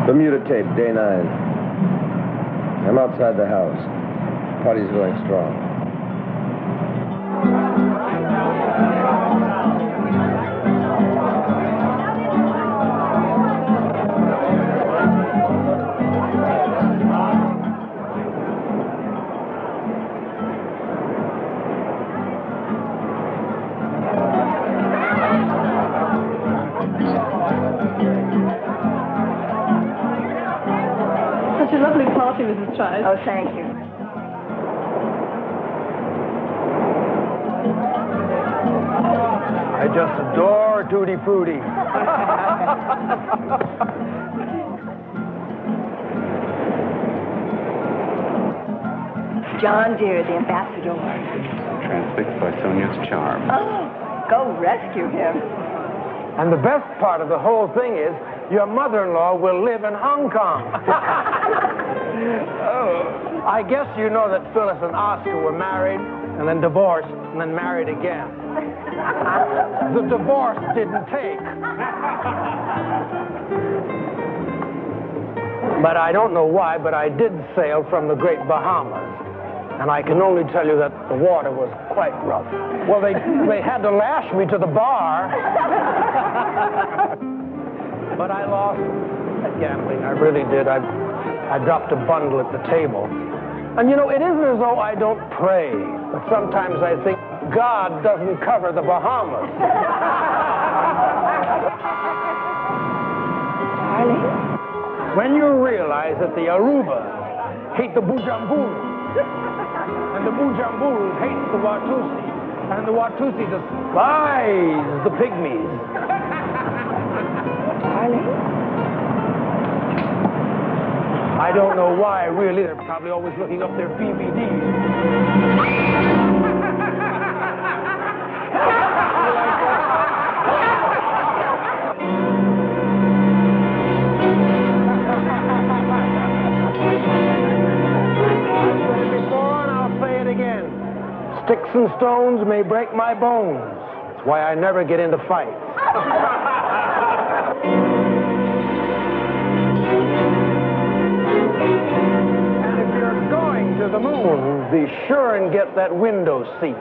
Bermuda tape, day 9. I'm outside the house. Party's going strong. Such a lovely party, Mrs. Trice. Oh, thank you. I just adore Tutti Frutti. John, dear, the ambassador. Transfixed by Sonia's charm. Oh, go rescue him. And the best part of the whole thing is your mother-in-law will live in Hong Kong. Oh. I guess you know that Phyllis and Oscar were married and then divorced and then married again. The divorce didn't take. But I don't know why, but I did sail from the Great Bahamas. And I can only tell you that the water was quite rough. Well, they had to lash me to the bar. But I lost at gambling. I really did. I dropped a bundle at the table. And you know, it isn't as though I don't pray. But sometimes I think God doesn't cover the Bahamas. Darling? When you realize that the Arubas hate the Bujambulus, and the Bujambulus hate the Watusi, and the Watusi despise the Pygmies. Darling? I don't know why, really. They're probably always looking up their BVDs. Sticks and stones may break my bones. That's why I never get into fights. And if you're going to the moon, be sure and get that window seat.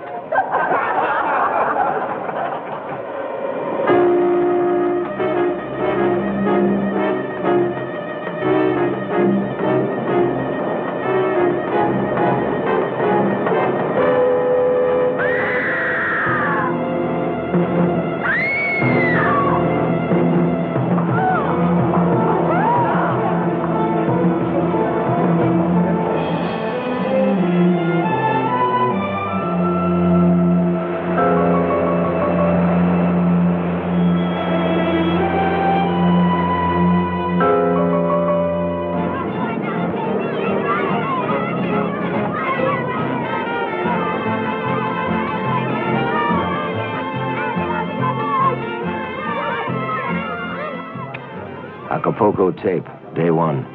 Acapulco tape, day 1.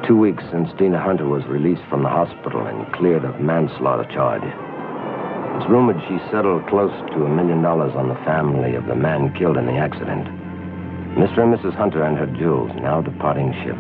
2 weeks since Dina Hunter was released from the hospital and cleared of manslaughter charge. It's rumored she settled close to $1 million on the family of the man killed in the accident. Mr. and Mrs. Hunter and her jewels now departing ship.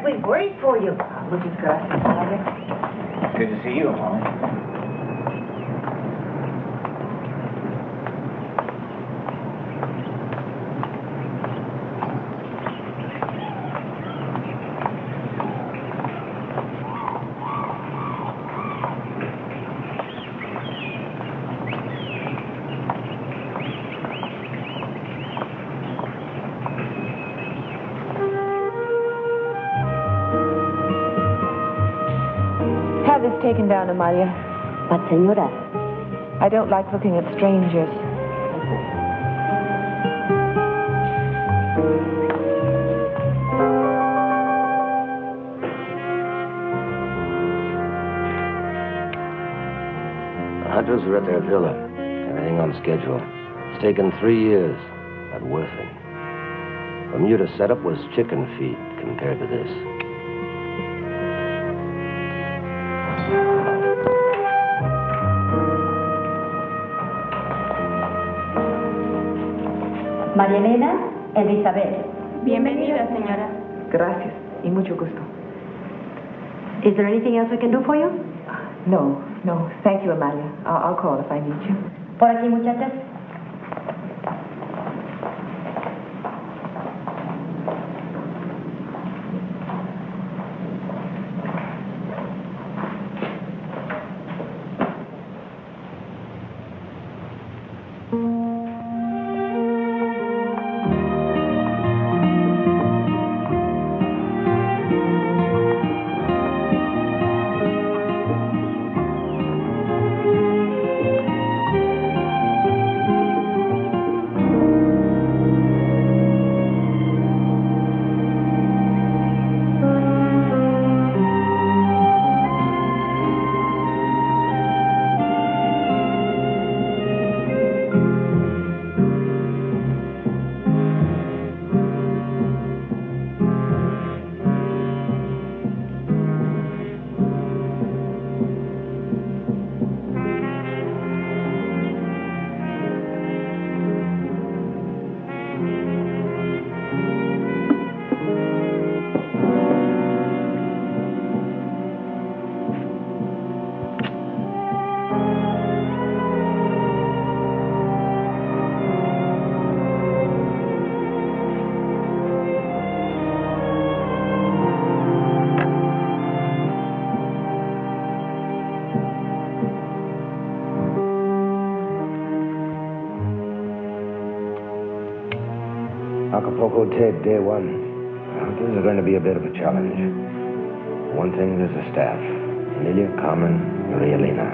We wait for you. Muchas gracias, Maria. Good to see you, Molly. Have this taken down, Amalia. But, senora, I don't like looking at strangers. The Hunters are at their villa. Everything on schedule. It's taken 3 years, but worth it. Bermuda setup was chicken feed compared to this. María Elena, Elizabeth. Bienvenida, señora. Gracias, y mucho gusto. Is there anything else we can do for you? No. Thank you, Amalia. I'll call if I need you. Por aquí, muchachas. Acapulco tape, day one. Well, this is going to be a bit of a challenge. One thing, there's a staff. Amelia, Carmen, Maria Elena.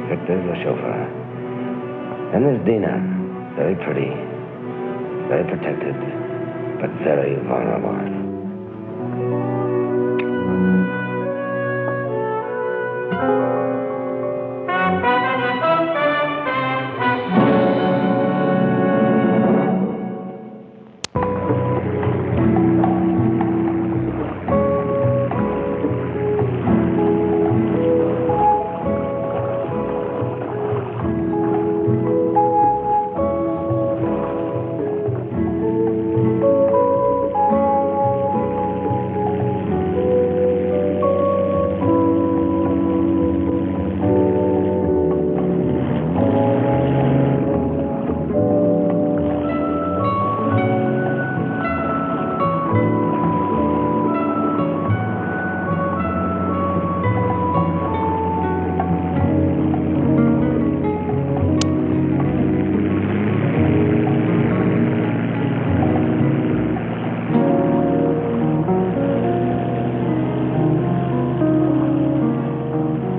Victor, the chauffeur. And there's Dina. Very pretty. Very protected. But very vulnerable.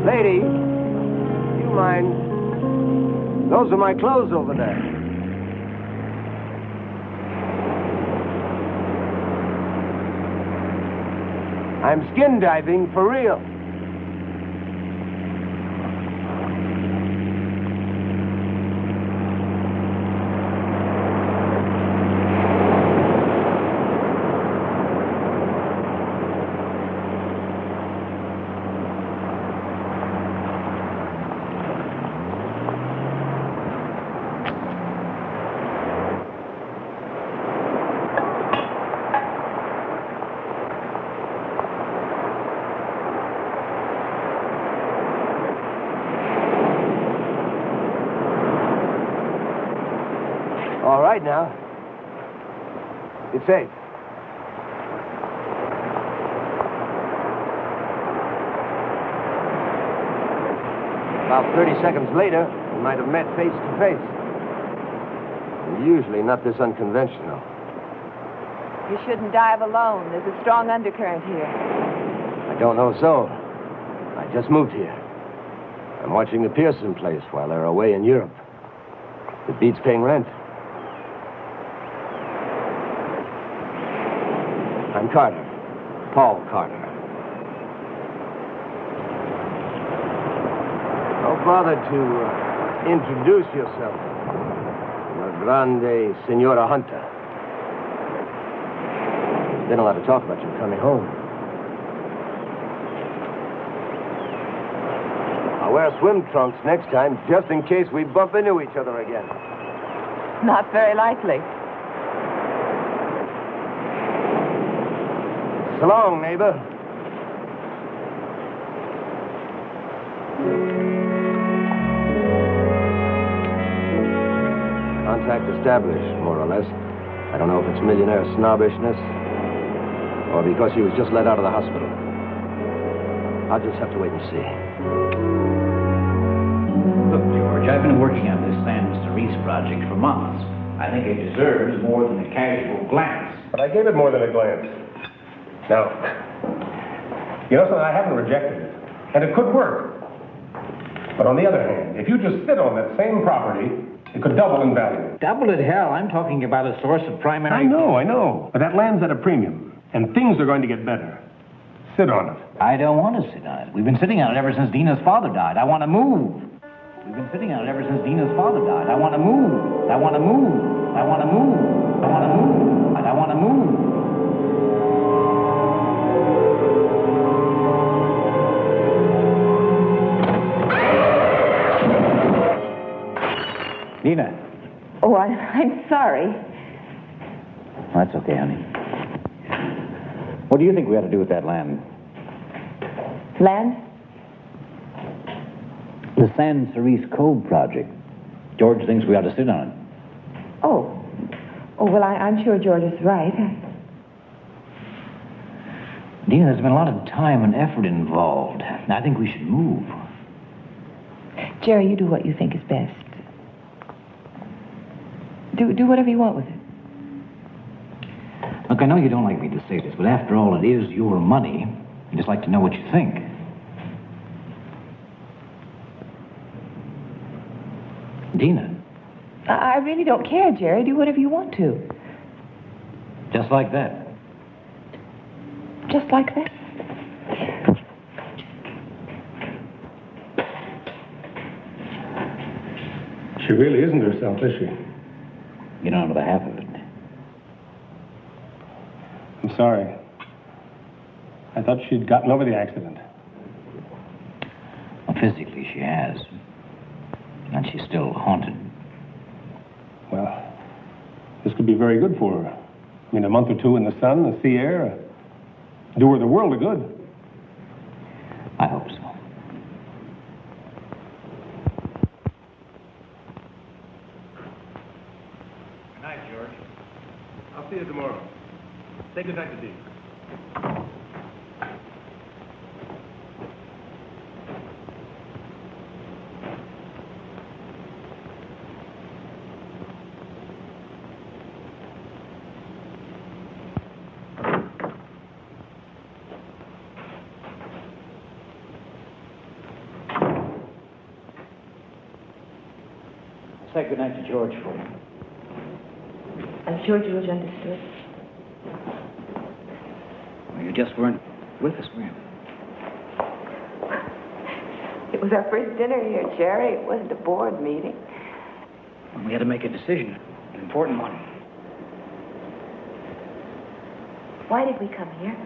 Lady, you mind? Those are my clothes over there. I'm skin diving for real. right now. It's safe. About 30 seconds later, we might have met face to face. Usually not this unconventional. You shouldn't dive alone. There's a strong undercurrent here. I don't know so. I just moved here. I'm watching the Pearson place while they're away in Europe. It beats paying rent. I'm Carter. Paul Carter. Don't bother to introduce yourself. La Grande Senora Hunter. There's been a lot of talk about you coming home. I'll wear swim trunks next time, just in case we bump into each other again. Not very likely. So long, neighbor. Contact established, more or less. I don't know if it's millionaire snobbishness or because he was just let out of the hospital. I'll just have to wait and see. Look, George, I've been working on this San Cerise project for months. I think it deserves more than a casual glance. But I gave it more than a glance. Now, you know something, I haven't rejected it. And it could work. But on the other hand, if you just sit on that same property, it could double in value. Double it, hell. I'm talking about a source of primary... I know. But that land's at a premium. And things are going to get better. Sit on it. I don't want to sit on it. We've been sitting on it ever since Dina's father died. I want to move. We've been sitting on it ever since Dina's father died. I want to move. I want to move. I want to move. I want to move. I want to move. Dina. Oh, I'm sorry. That's okay, honey. What do you think we ought to do with that land? Land? The San Cerise Cove project. George thinks we ought to sit on it. Oh, well, I'm sure George is right. Dina, there's been a lot of time and effort involved. I think we should move. Jerry, you do what you think is best. Do whatever you want with it. Look, I know you don't like me to say this, but after all, it is your money. I'd just like to know what you think. Dina. I really don't care, Jerry. Do whatever you want to. Just like that. Just like that. She really isn't herself, is she? You don't know the half of it. I'm sorry. I thought she'd gotten over the accident. Well, physically, she has. And she's still haunted. Well, this could be very good for her. I mean, a month or two in the sun, the sea air, do her the world of good. I hope so. Good night, George. I'll see you tomorrow. Say good night to Dee. Say good night to George for me. I'm sure George understood. Well, you just weren't with us, were you? It was our first dinner here, Jerry. It wasn't a board meeting. We had to make a decision, an important one. Why did we come here?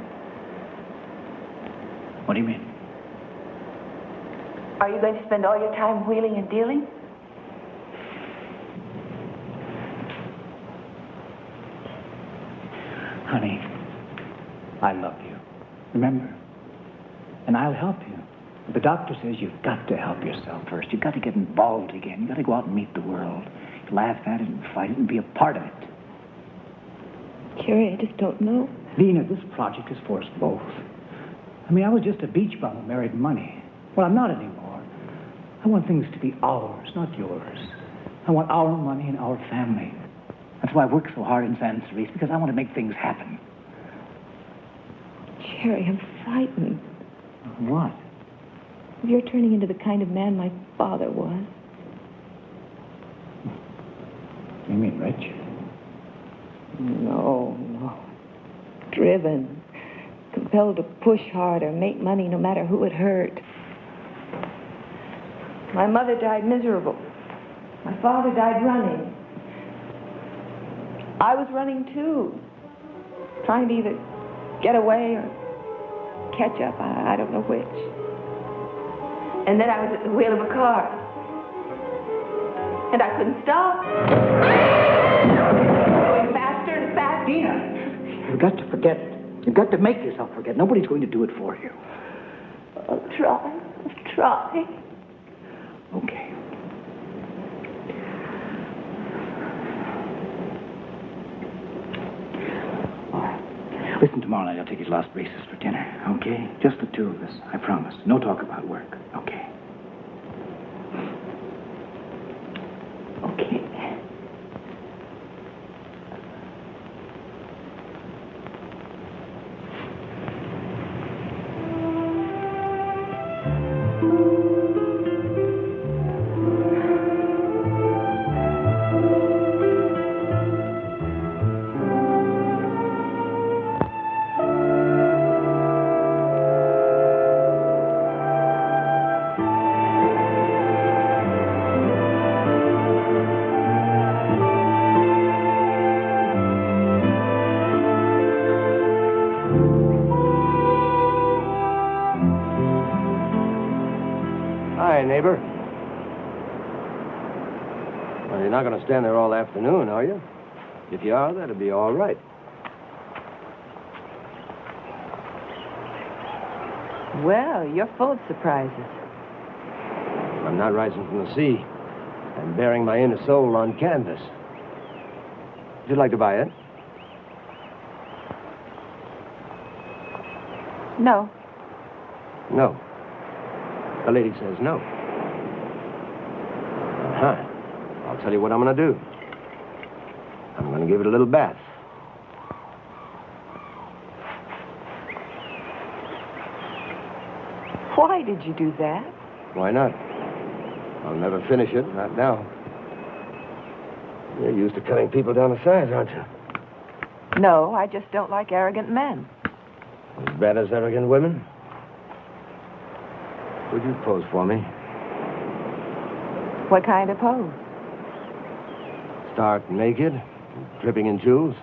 What do you mean? Are you going to spend all your time wheeling and dealing? Honey, I love you. Remember? And I'll help you. The doctor says you've got to help yourself first. You've got to get involved again. You've got to go out and meet the world. Laugh at it and fight it and be a part of it. Jerry, I just don't know. Dina, this project is for us both. I mean, I was just a beach bum who married money. Well, I'm not anymore. I want things to be ours, not yours. I want our money and our family. That's why I work so hard in San Cerise, because I want to make things happen. Jerry, I'm frightened. What? You're turning into the kind of man my father was. You mean rich? No. Driven. Compelled to push harder, make money no matter who it hurt. My mother died miserable. My father died running. I was running too. Trying to either get away or catch up. I don't know which. And then I was at the wheel of a car. And I couldn't stop. Going faster and faster. Dina, you've got to forget it. You've got to make yourself forget. Nobody's going to do it for you. I'll try. Okay. All right. Listen, tomorrow night I'll take you to Las Brisas for dinner, okay? Just the two of us, I promise. No talk about work, okay? Okay. Hi, neighbor. Well, you're not going to stand there all afternoon, are you? If you are, that'll be all right. Well, you're full of surprises. I'm not rising from the sea. I'm bearing my inner soul on canvas. Would you like to buy it? No. No. The lady says no. Uh-huh. I'll tell you what I'm going to do. I'm going to give it a little bath. Why did you do that? Why not? I'll never finish it, not now. You're used to cutting people down to size, aren't you? No, I just don't like arrogant men. As bad as arrogant women? Would you pose for me? What kind of pose? Stark naked, dripping in jewels?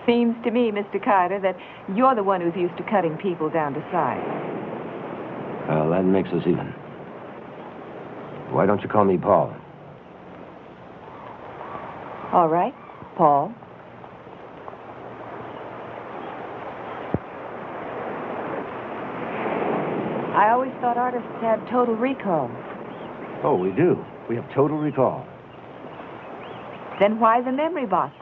Seems to me, Mr. Carter, that you're the one who's used to cutting people down to size. Well, that makes us even. Why don't you call me Paul? All right, Paul. I always thought artists had total recall. Oh, we do. We have total recall. Then why the memory box?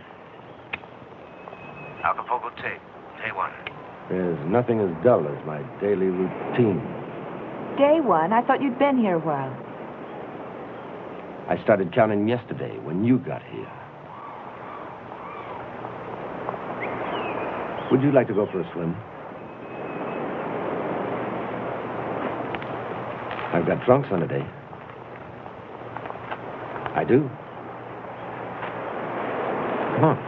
Acapulco tape, day one. There's nothing as dull as my daily routine. Day one? I thought you'd been here a while. I started counting yesterday when you got here. Would you like to go for a swim? I've got trunks on today. I do. Come on.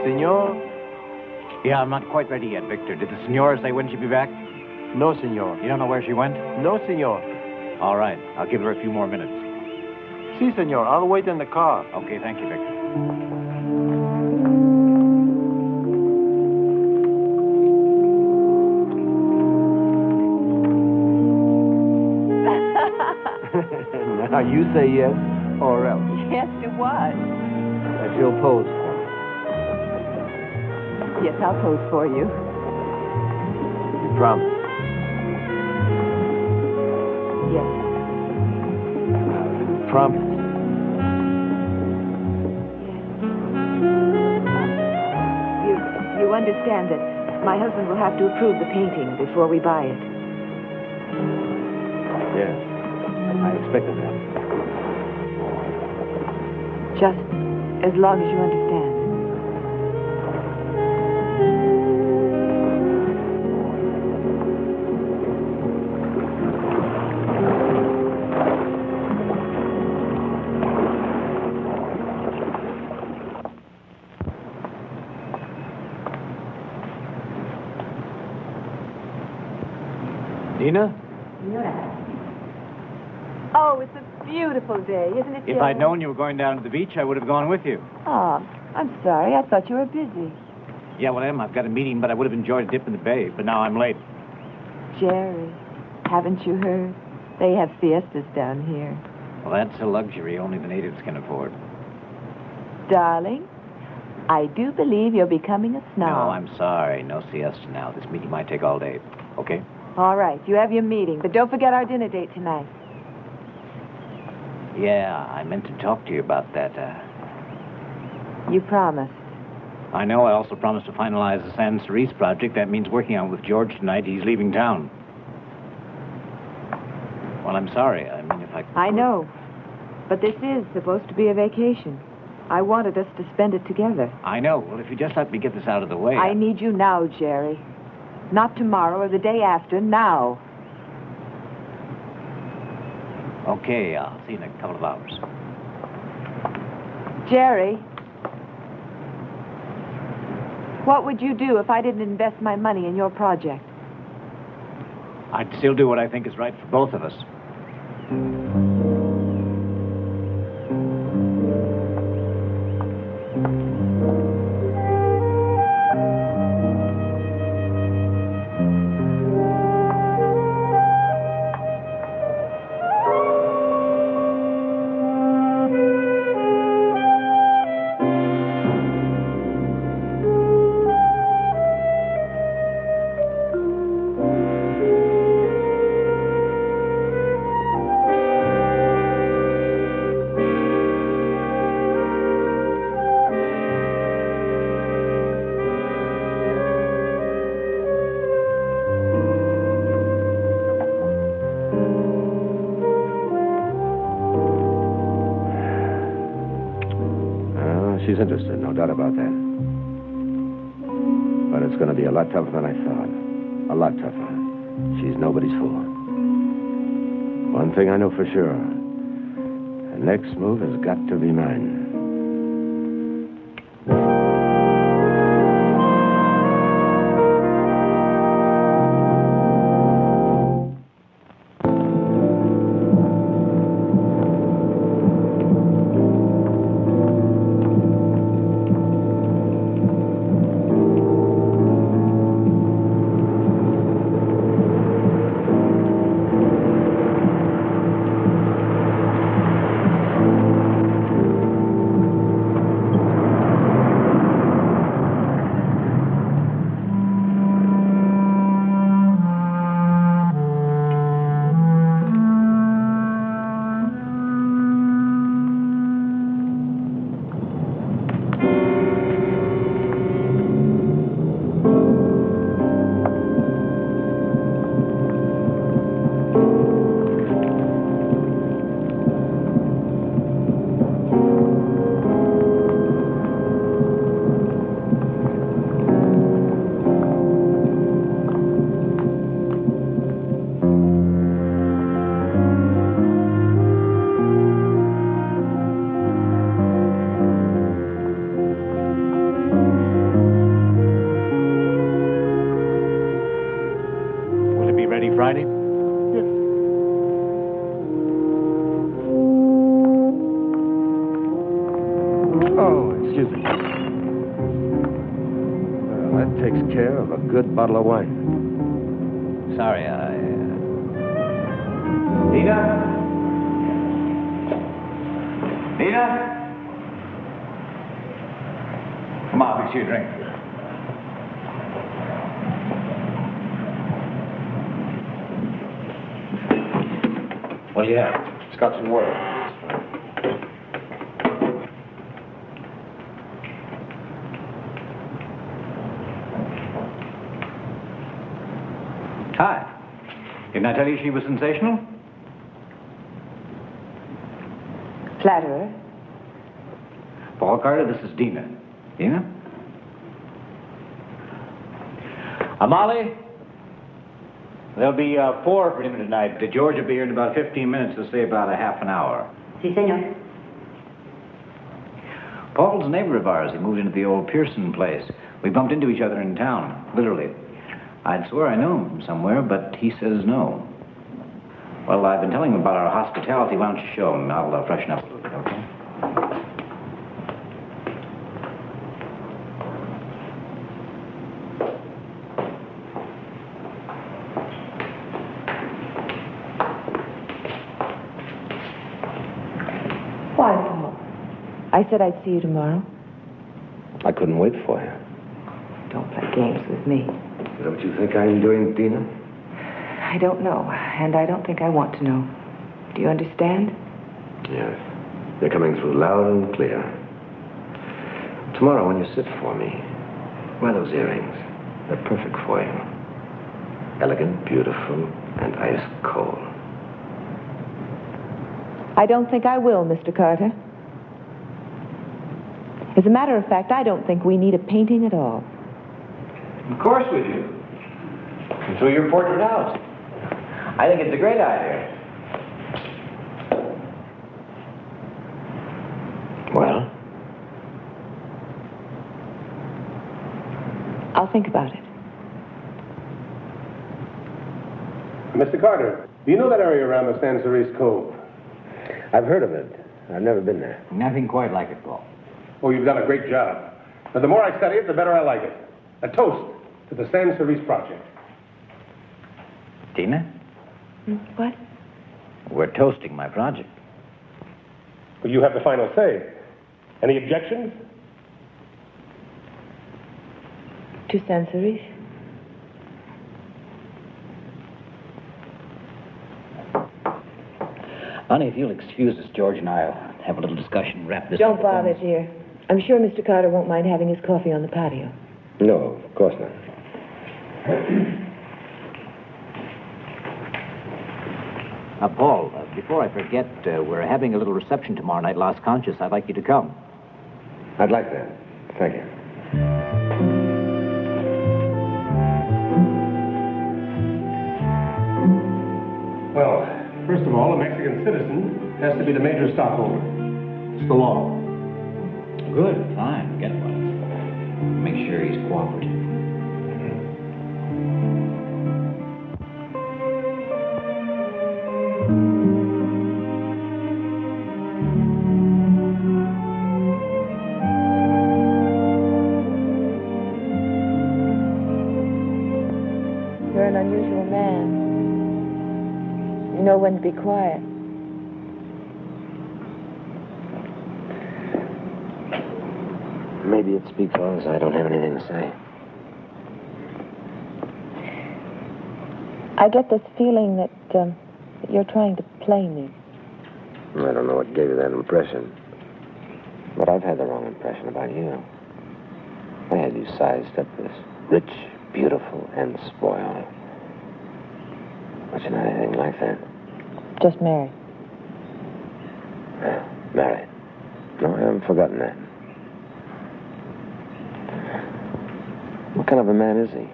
Senor? Yeah, I'm not quite ready yet, Victor. Did the senora say when she'd be back? No, senor. You don't know where she went? No, senor. All right. I'll give her a few more minutes. Si, senor. I'll wait in the car. Okay, thank you, Victor. Now, you say yes or else. Yes, it was. That you'll pose for me. Yes, I'll pose for you. You promise? Yes. You promise? You understand that my husband will have to approve the painting before we buy it. Yes. I expected that. Just as long as you understand. Dina? Oh, it's a beautiful day, isn't it? If I'd known you were going down to the beach, I would have gone with you. Oh, I'm sorry. I thought you were busy. Yeah, well, I've got a meeting, but I would have enjoyed a dip in the bay. But now I'm late. Jerry, haven't you heard? They have fiestas down here. Well, that's a luxury only the natives can afford. Darling, I do believe you're becoming a snob. No, I'm sorry. No siesta now. This meeting might take all day. Okay? All right, you have your meeting, but don't forget our dinner date tonight. Yeah, I meant to talk to you about that. You promised. I know. I also promised to finalize the San Cerise project. That means working on it with George tonight. He's leaving town. Well, I'm sorry. I mean, if I... I know, but this is supposed to be a vacation. I wanted us to spend it together. I know. Well, if you just let me get this out of the way... I need you now, Jerry. Not tomorrow or the day after, now. Okay, I'll see you in a couple of hours. Jerry, what would you do if I didn't invest my money in your project? I'd still do what I think is right for both of us. She's interested, no doubt about that. But it's going to be a lot tougher than I thought. A lot tougher. She's nobody's fool. One thing I know for sure. The next move has got to be mine. Oh, excuse me. Well, that takes care of a good bottle of wine. Sorry, Dina? Dina? Come on, fix you a drink. What do you have? Scotch and water. Hi. Didn't I tell you she was sensational? Flatterer. Paul Carter, this is Dina. Dina? Molly? There'll be 4 for dinner tonight. George will be here in about 15 minutes. He'll stay about a half an hour. Si, senor. Paul's a neighbor of ours. He moved into the old Pearson place. We bumped into each other in town, literally. I'd swear I know him from somewhere, but he says no. Well, I've been telling him about our hospitality. Why don't you show him? I'll freshen up a little bit, okay? Why, Paul? I said I'd see you tomorrow. I couldn't wait for you. Don't play games with me. Is that what you think I'm doing, Dina? I don't know, and I don't think I want to know. Do you understand? Yes. They're coming through loud and clear. Tomorrow, when you sit for me, wear those earrings. They're perfect for you. Elegant, beautiful, and ice cold. I don't think I will, Mr. Carter. As a matter of fact, I don't think we need a painting at all. Of course we do. And throw your portrait out. I think it's a great idea. Well? I'll think about it. Mr. Carter, do you know that area around the San Cerise Cove? I've heard of it. I've never been there. Nothing quite like it, Paul. Oh, you've done a great job. But the more I study it, the better I like it. A toast to the San Cerise Project. Tina? What? We're toasting my project. Well, you have the final say. Any objections? To San Cerise? Honey, if you'll excuse us, George and I'll have a little discussion, wrap this Don't up. bother, dear. I'm sure Mr. Carter won't mind having his coffee on the patio. No, of course not. Paul, before I forget, we're having a little reception tomorrow night, Las Conchas. I'd like you to come. I'd like that. Thank you. Well, first of all, a Mexican citizen has to be the major stockholder. It's the law. Good, fine, get one. Make sure he's cooperative. You're an unusual man. You know when to be quiet. Maybe it's because I don't have anything to say. I get this feeling that you're trying to play me. I don't know what gave you that impression. But I've had the wrong impression about you. I had you sized up as rich, beautiful, and spoiled. But you're not anything like that. Just married. Married. No, I haven't forgotten that. What kind of a man is he?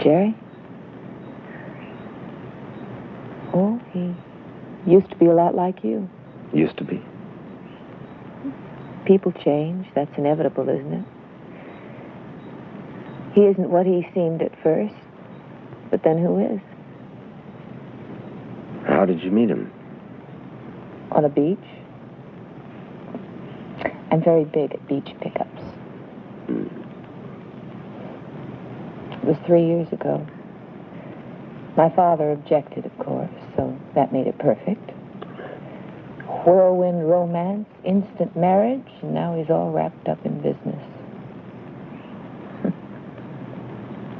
Jerry? Oh, he used to be a lot like you. Used to be. People change. That's inevitable, isn't it? He isn't what he seemed at first. But then who is? How did you meet him? On a beach. I'm very big at beach pickups. It was 3 years ago. My father objected, of course, so that made it perfect. Whirlwind romance, instant marriage, and now he's all wrapped up in business.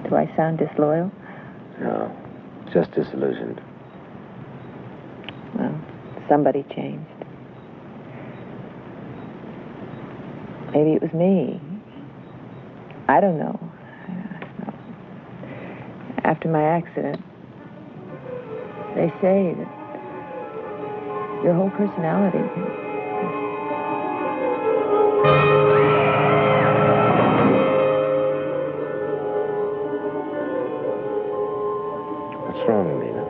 Do I sound disloyal? No, just disillusioned. Well, somebody changed. Maybe it was me. I don't know. After my accident, they say that your whole personality What's wrong, Dina?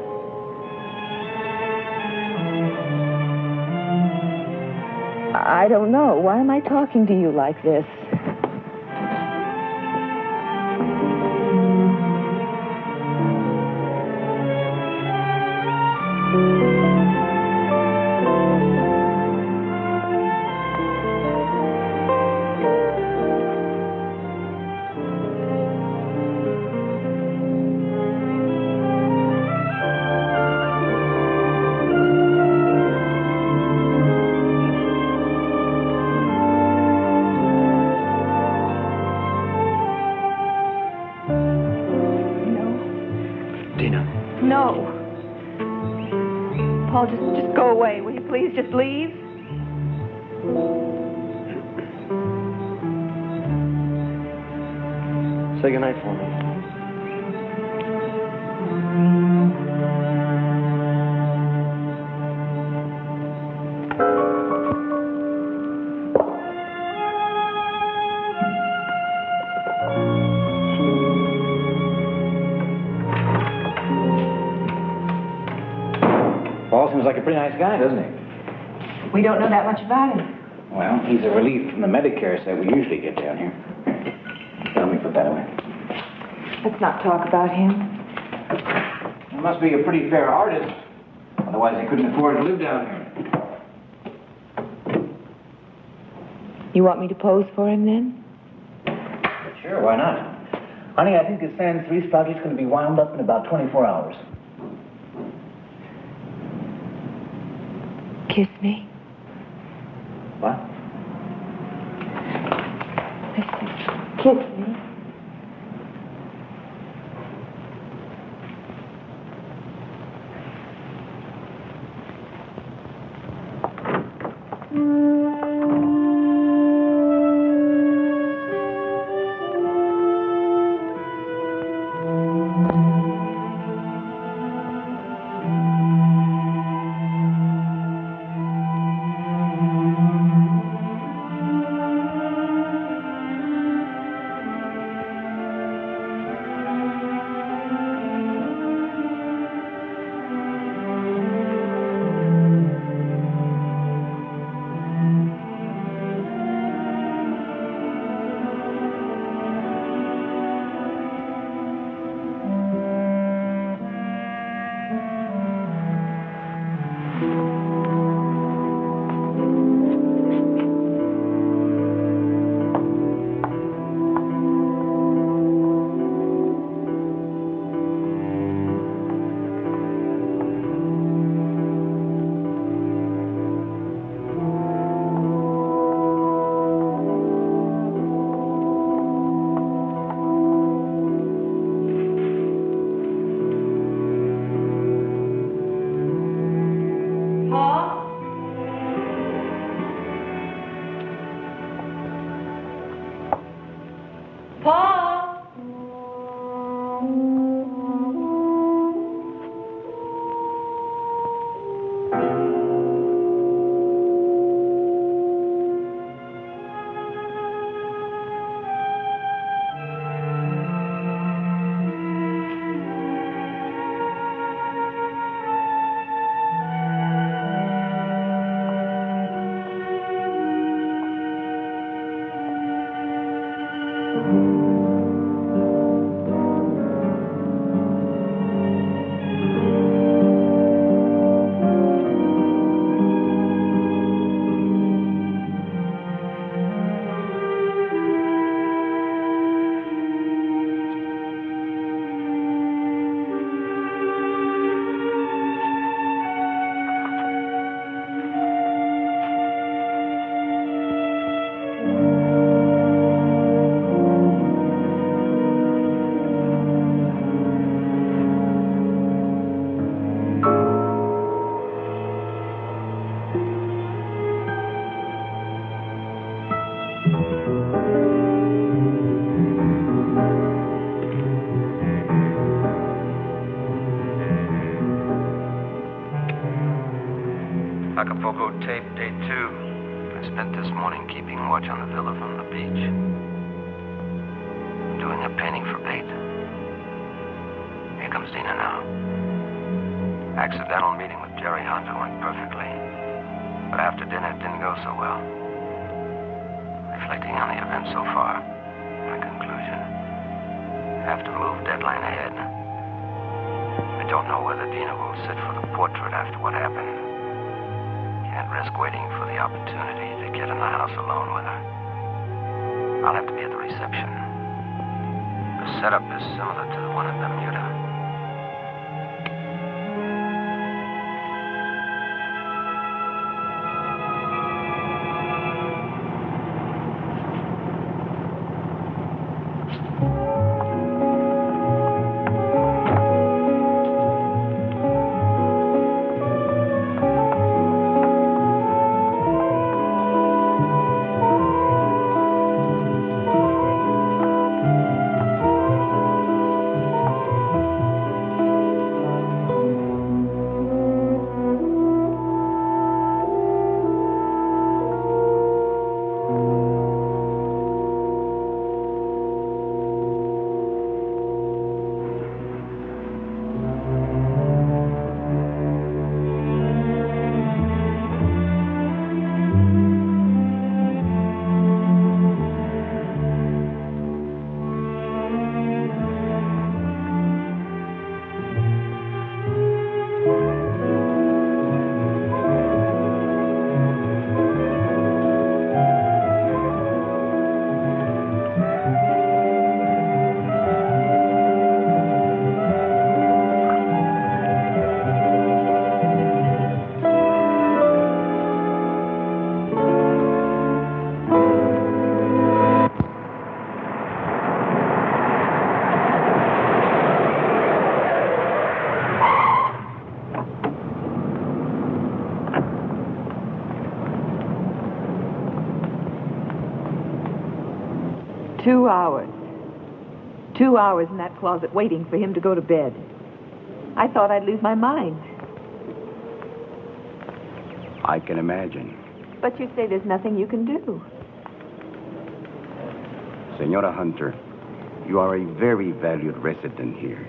I don't know. Why am I talking to you like this? No. Paul, just go away. Will you please just leave? Say goodnight for me. Paul seems like a pretty nice guy, doesn't he? We don't know that much about him. Well, he's a relief from the Medicare set we usually get down here. Tell me for that way. Let's not talk about him. He must be a pretty fair artist. Otherwise, he couldn't afford to live down here. You want me to pose for him then? Sure, why not? Honey, I think the Sans 3 project's going to be wound up in about 24 hours. Kiss me. What? Listen. Kiss me. tape, day 2. I spent this morning keeping watch on the villa from the beach. Doing a painting for bait. Here comes Dina now. Accidental meeting with Jerry Hunter went perfectly. But after dinner, it didn't go so well. Reflecting on the events so far, my conclusion. Have to move deadline ahead. I don't know whether Dina will sit for the portrait after what happened. Can't risk waiting for the opportunity to get in the house alone with her. I'll have to be at the reception. The setup is similar to the one in Bermuda. $2. 2 hours in that closet waiting for him to go to bed. I thought I'd lose my mind. I can imagine. But you say there's nothing you can do. Senora Hunter, you are a very valued resident here.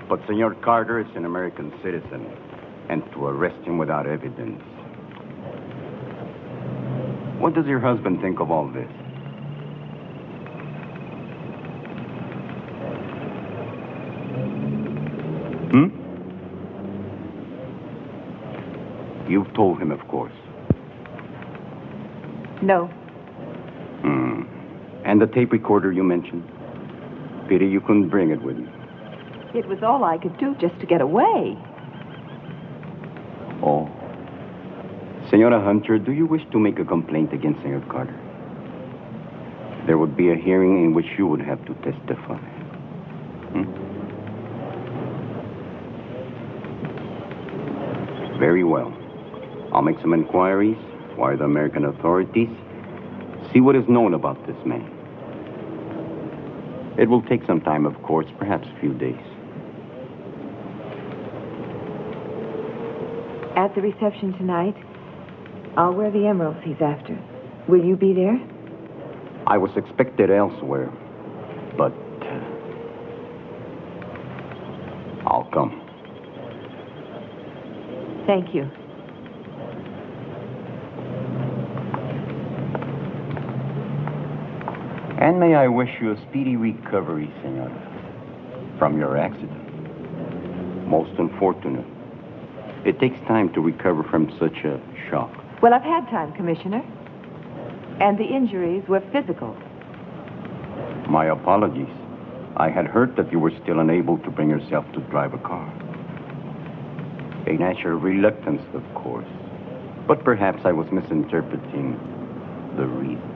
But Senor Carter is an American citizen, and to arrest him without evidence. What does your husband think of all this? You've told him, of course. No. And the tape recorder you mentioned? Pity you couldn't bring it with you. It was all I could do just to get away. Oh. Senora Hunter, do you wish to make a complaint against Senor Carter? There would be a hearing in which you would have to testify. Very well. I'll make some inquiries, wire the American authorities, see what is known about this man. It will take some time, of course, perhaps a few days. At the reception tonight, I'll wear the emeralds he's after. Will you be there? I was expected elsewhere, but I'll come. Thank you. And may I wish you a speedy recovery, Senora, from your accident. Most unfortunate. It takes time to recover from such a shock. Well, I've had time, Commissioner. And the injuries were physical. My apologies. I had heard that you were still unable to bring yourself to drive a car. A natural reluctance, of course. But perhaps I was misinterpreting the reason.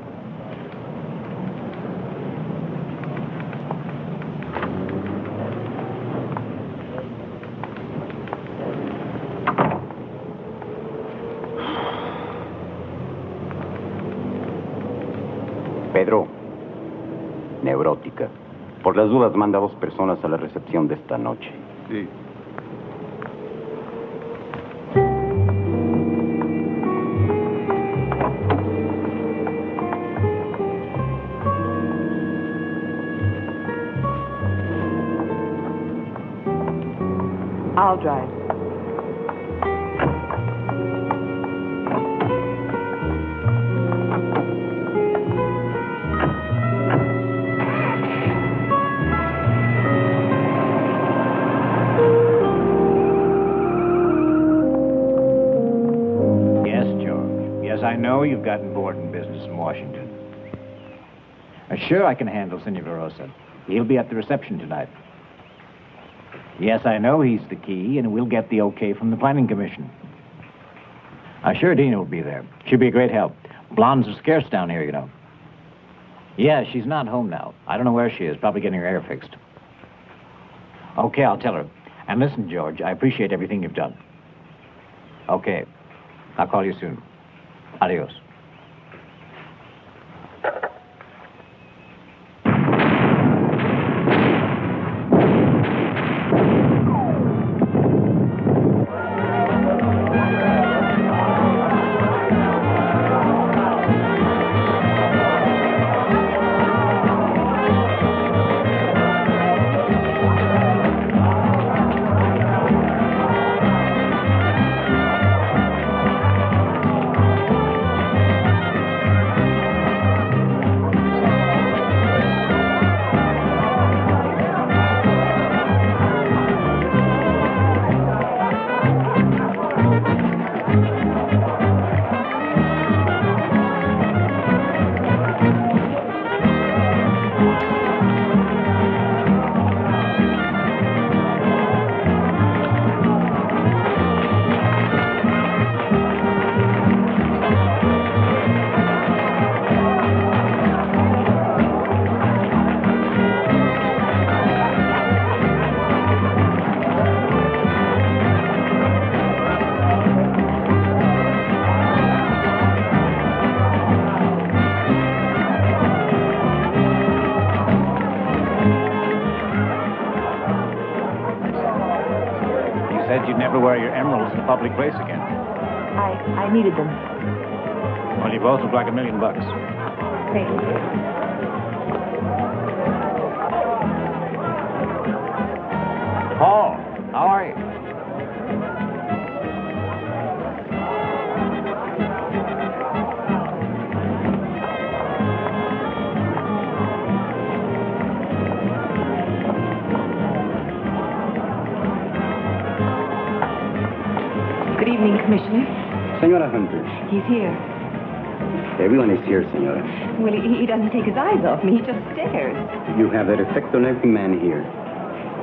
Pedro, neurótica. Por las dudas, manda 2 personas a la recepción de esta noche. Sí. I'll drive. Yes, George. Yes, I know you've got important business in Washington. Sure, I can handle Senor Verosa. He'll be at the reception tonight. Yes, I know he's the key, and we'll get the okay from the Planning Commission. Sure, Dina will be there. She'll be a great help. Blondes are scarce down here, you know. Yeah, she's not home now. I don't know where she is. Probably getting her hair fixed. Okay, I'll tell her. And listen, George, I appreciate everything you've done. Okay. I'll call you soon. Adios. Public place again. I needed them. Well, you both look like $1 million. Thank you. Paul, how are you? Good evening, Commissioner. Senora Hunter. He's here. Everyone is here, Senora. Well, he doesn't take his eyes off me. He just stares. You have that effect on every man here.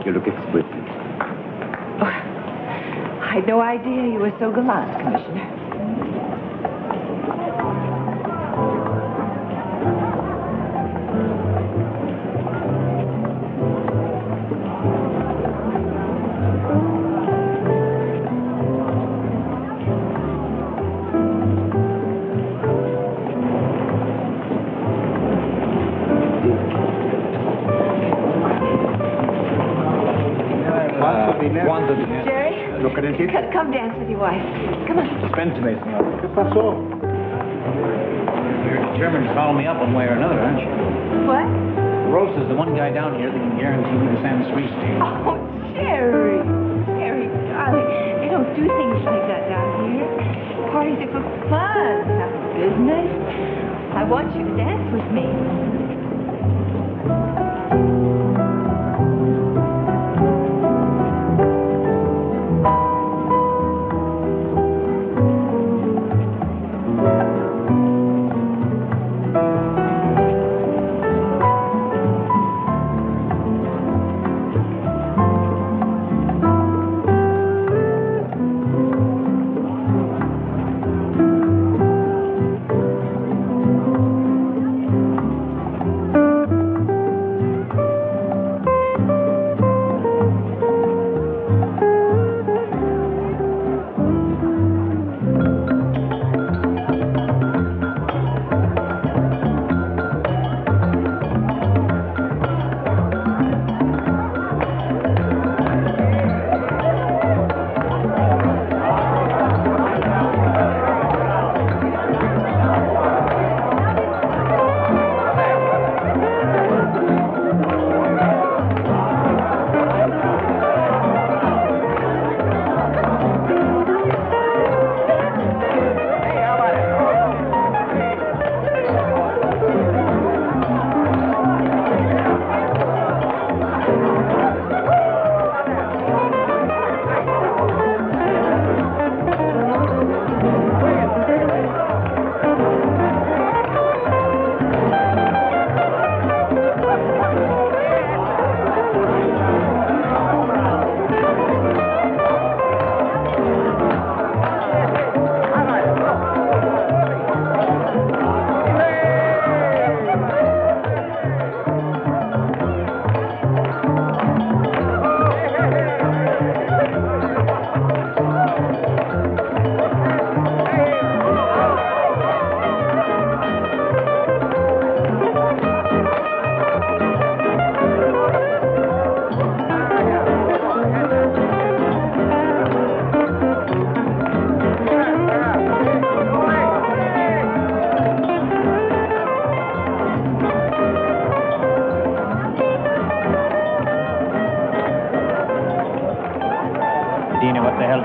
You look exquisite. Oh, I had no idea you were so gallant, Commissioner. Jerry? Come dance with your wife. Come on. Suspense me, senor. ¿Qué pasó? You're determined to follow me up one way or another, aren't you? What? Rosa's the one guy down here that can guarantee me the San Luis deal. Oh, Jerry. Jerry, darling. They don't do things like that down here. Parties are for fun, not for business. I want you to dance with me.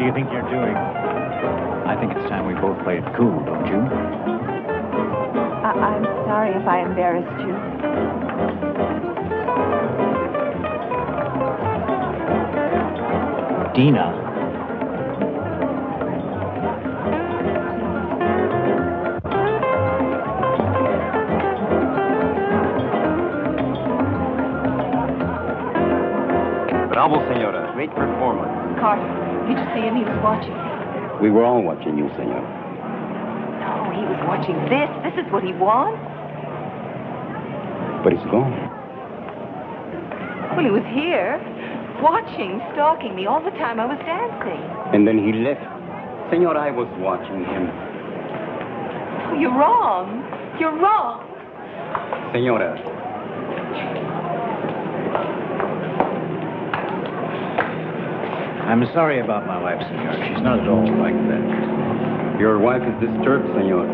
do you think you're doing? I think it's time we both played it cool, don't you? I'm sorry if I embarrassed you. Dina. Bravo, senora. Great performance. Carter, did you see him? He was watching. We were all watching you, senor. No, he was watching this. This is what he wants. But he's gone. Well, he was here, watching, stalking me all the time I was dancing. And then he left. Senor, I was watching him. Oh, you're wrong. You're wrong. Senora. I'm sorry about my wife, senor. She's not at all like that. Your wife is disturbed, senor.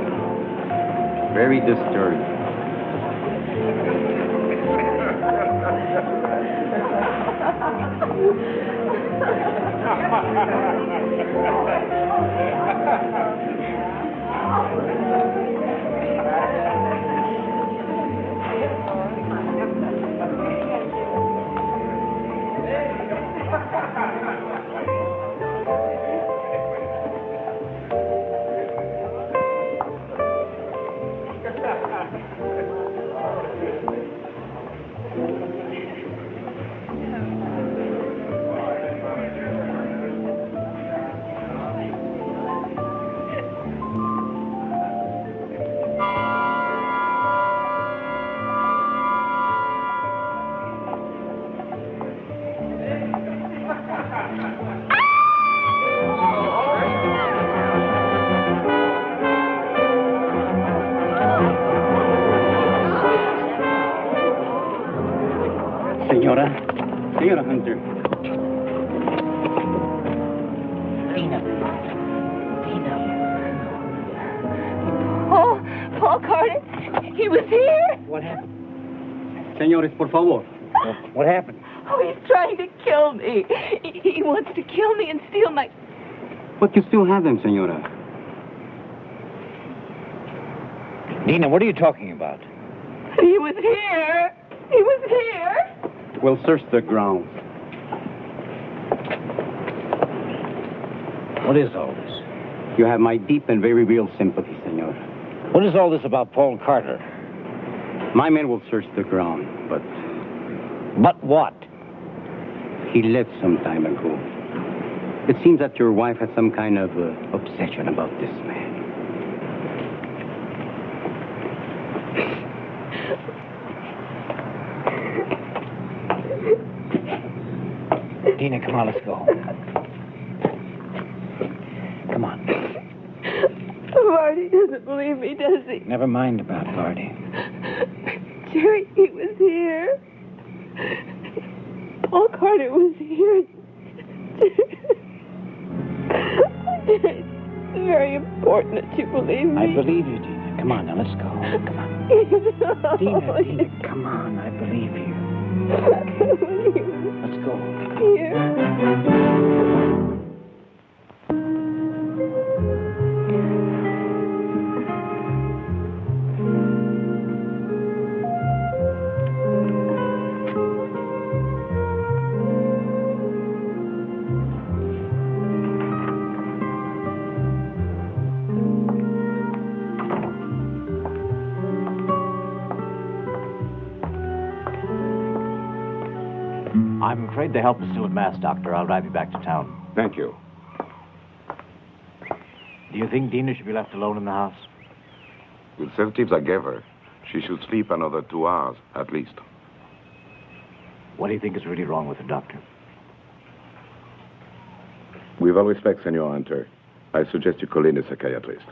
Very disturbed. Dina Hunter. Dina. Oh, Paul Carter, he was here. What happened? Senores, por favor. What happened? Oh, he's trying to kill me. He wants to kill me and steal my... But you still have them, senora. Dina, what are you talking about? He was here. He was here. We'll search the grounds. What is all this? You have my deep and very real sympathy, senor. What is all this about Paul Carter? My men will search the ground, but But what? he left some time ago. It seems that your wife has some kind of obsession about this man. Dina, come on, let's go. Come on. Marty doesn't believe me, does he? Never mind about Vardy. Jerry, he was here. Paul Carter was here. Jerry, it's very important that you believe me. I believe you, Dina. Come on, now, let's go. Come on. Dina, come on, I believe you. Let's go. Here. I'm afraid the help is still at Mass, Doctor. I'll drive you back to town. Thank you. Do you think Dina should be left alone in the house? With sedatives I gave her, she should sleep another 2 hours, at least. What do you think is really wrong with her, Doctor? With all respect, Senor Hunter, I suggest you call in a psychiatrist.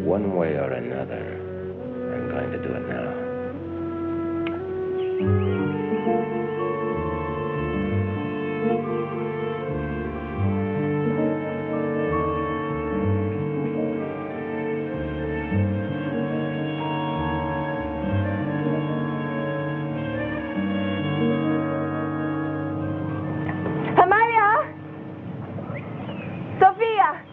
One way or another, I'm going to do it now. Amalia! Sophia!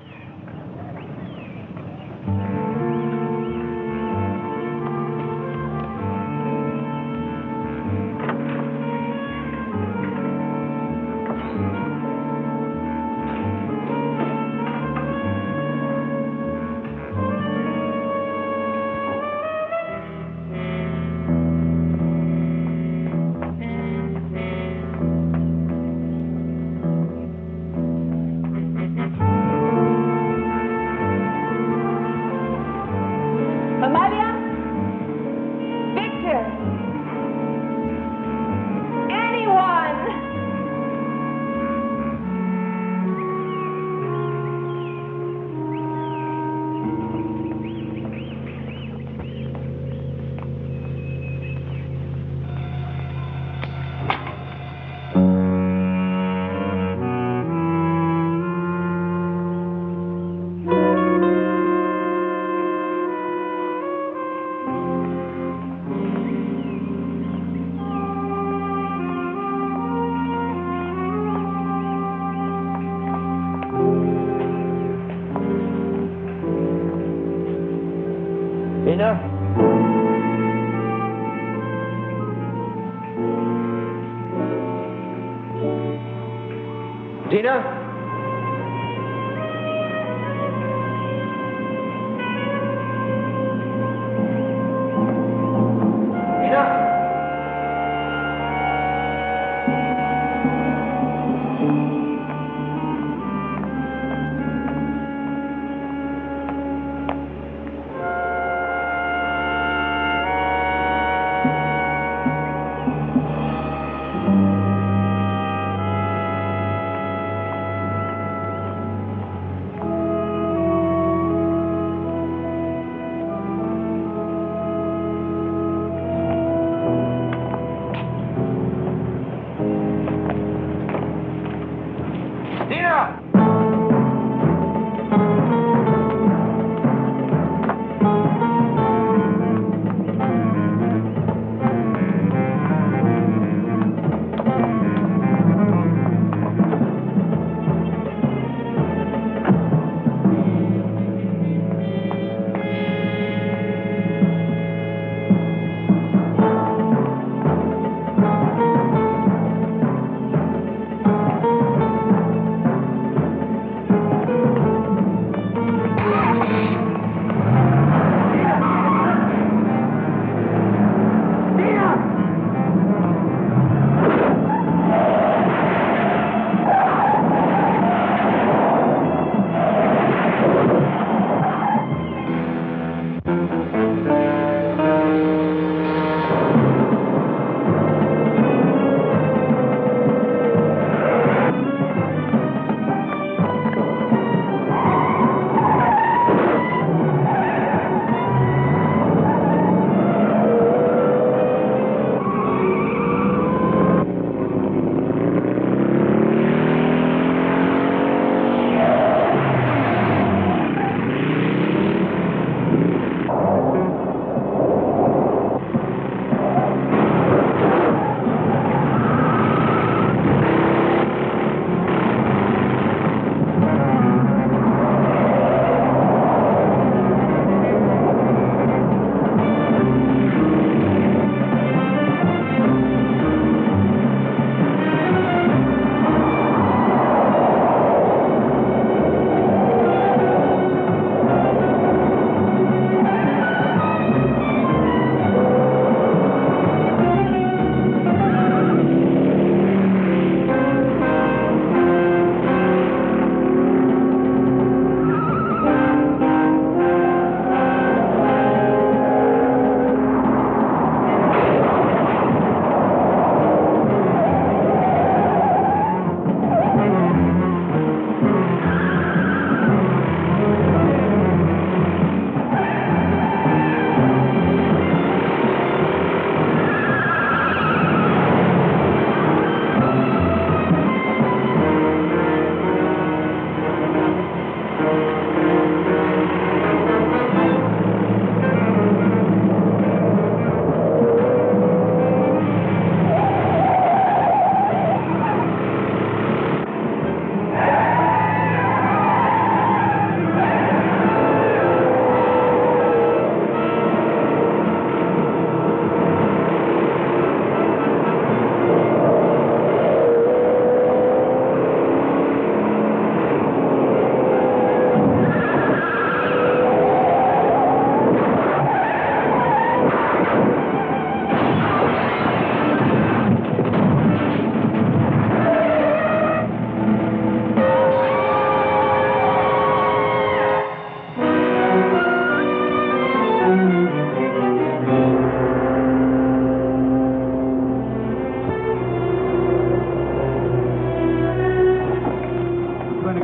Amalia? Victor? Anyone? Dina? Dina?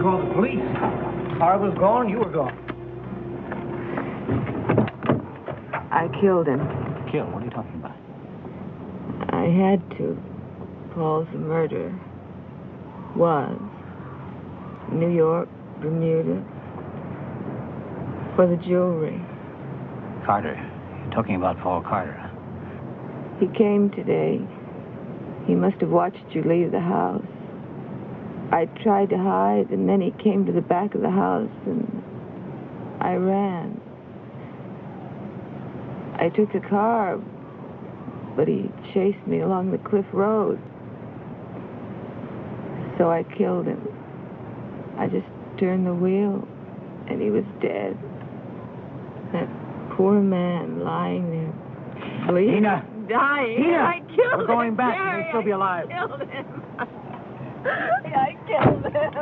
call the police. Car was gone, you were gone. I killed him. Kill? What are you talking about? I had to. Paul's a murderer. Was. New York, Bermuda. For the jewelry. Carter. You're talking about Paul Carter. He came today. He must have watched you leave the house. I tried to hide, and then he came to the back of the house, and I ran. I took the car, but he chased me along the cliff road. So I killed him. I just turned the wheel, and he was dead. That poor man lying there, bleeding, Dina! dying. Dina! I killed him. We're going back. Jerry, He may still be alive. I killed him. I killed him.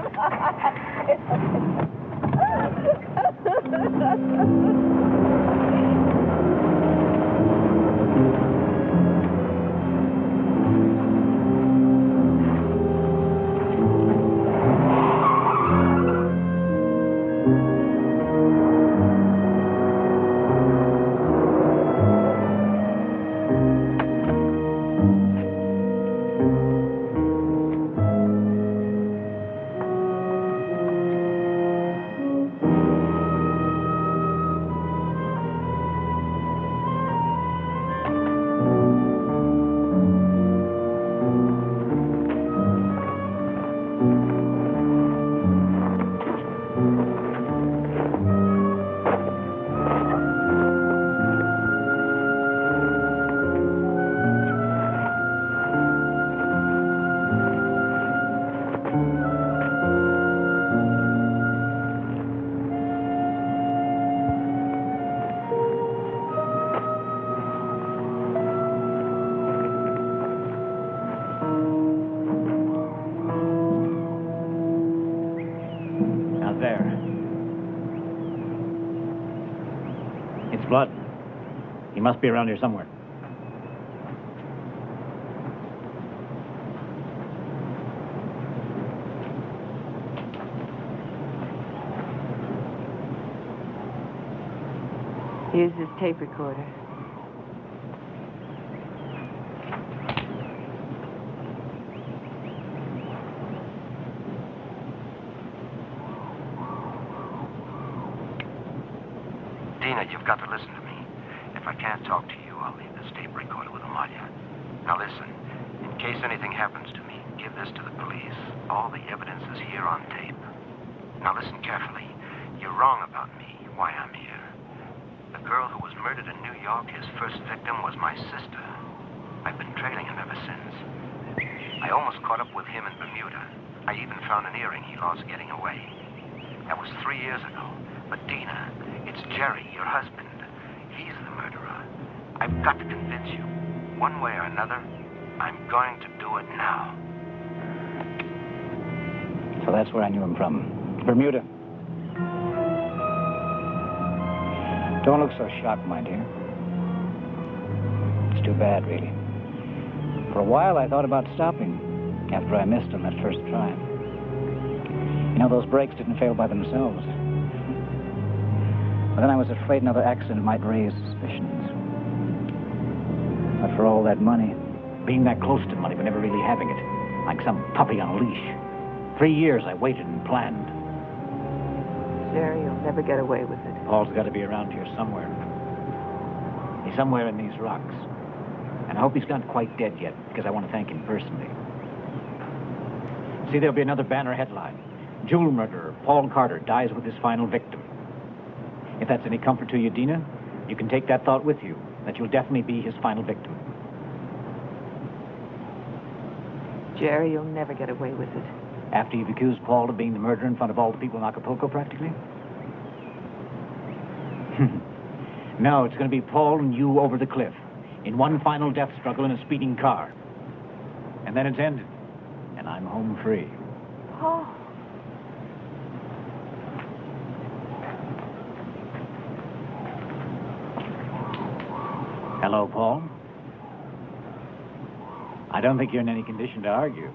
Blood. He must be around here somewhere. Here's his tape recorder. Dina, you've got to listen to me. If I can't talk to you, I'll leave this tape recorder with Amalia. Now listen, in case anything happens to me, give this to the police. All the evidence is here on tape. Now listen carefully. You're wrong about me, why I'm here. The girl who was murdered in New York, his first victim, was my sister. I've been trailing him ever since. I almost caught up with him in Bermuda. I even found an earring he lost getting away. That was 3 years ago. But Dina, it's Jerry, your husband. He's the murderer. I've got to convince you. One way or another, I'm going to do it now. So that's where I knew him from. Bermuda. Don't look so shocked, my dear. It's too bad, really. For a while, I thought about stopping after I missed him that first try. You know, those brakes didn't fail by themselves. But then I was afraid another accident might raise suspicions. But for all that money, being that close to money but never really having it, like some puppy on a leash. 3 years I waited and planned. Jerry, you'll never get away with it. Paul's got to be around here somewhere. He's somewhere in these rocks. And I hope he's not quite dead yet, because I want to thank him personally. See, there'll be another banner headline. Jewel murderer Paul Carter dies with his final victim. If that's any comfort to you, Dina, you can take that thought with you, that you'll definitely be his final victim. Jerry, you'll never get away with it. After you've accused Paul of being the murderer in front of all the people in Acapulco, practically? No, it's going to be Paul and you over the cliff, in one final death struggle in a speeding car. And then it's ended, and I'm home free. Paul. Hello, Paul. I don't think you're in any condition to argue.